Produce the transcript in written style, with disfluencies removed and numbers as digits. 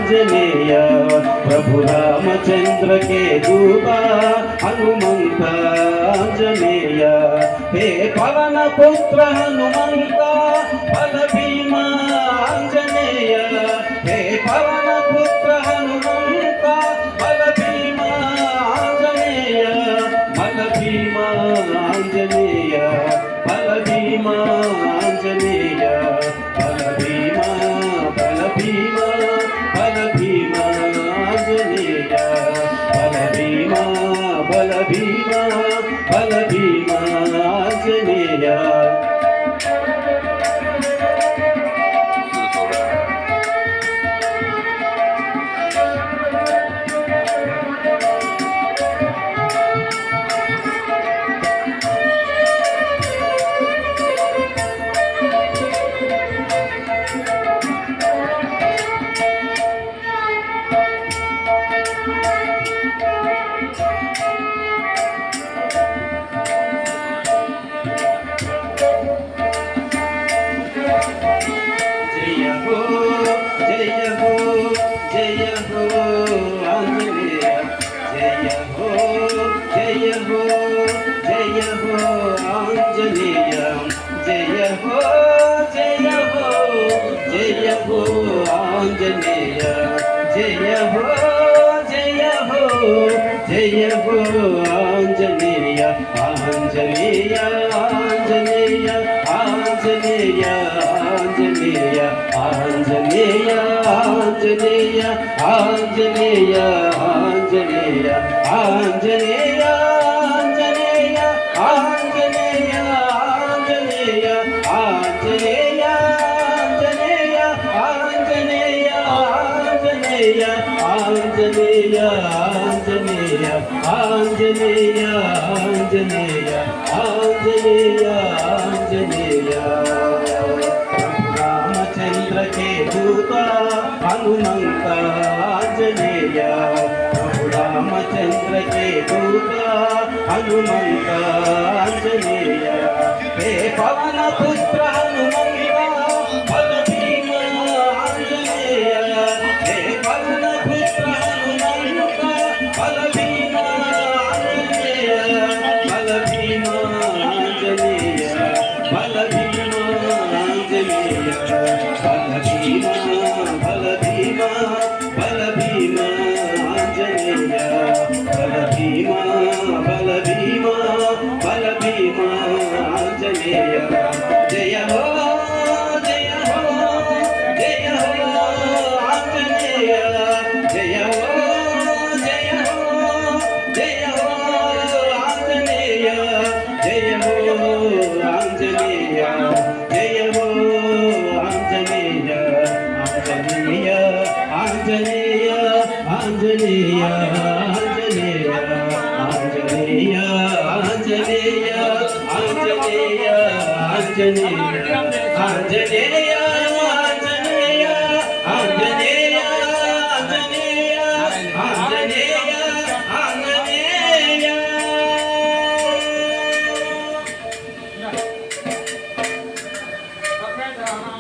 आंजनेय प्रभु रामचंद्र के दूता हनुमंत आंजनेय हे पवन पुत्र हनुमंत बल भीम आंजनेय हे पवन पुत्र हनुमंत बल भीम आंजनेय बल भीम आंजनेय बल भीम आंजनेय बल भीम बल भीम बल भीम आंजनेय बल भीम बल भीम बल भीम आंजनेय आंजनेय जय हो जय हो जय हो आंजनेय आंजनेय आंजनेय आंजनेय आंजनेय आंजनेय आंजनेय आंजनेय आंजनेय आंजनेय आंजनेय आंजनेय आंजनेय आंजनेय आंजनेय आंजनेय आंजनेय आंजनेय आंजनेय रामचंद्र के दूता हनुमंत आंजनेय रामचंद्र के दूता हनुमंत आंजनेय हे पवन पुत्र हनुमंत बल भीम आंजनेय हे पवन पुत्र हनुमंत बल भीम आंजनेय बल भीम आंजनेय बल भीम आंजनेय बल भीम बल भीम बल भीम आंजनेय बल भीम बल भीम बल भीम आंजनेय जय हो जय हो जय हो आंजनेय जय हो जय हो जय हो आंजनेय जय हो आंजनेय जय हो आंजनेय आंजनेय आंजनेय आंजनेय आंजनेय आंजनेय आंजनेय आंजनेय आंजनेय आंजनेय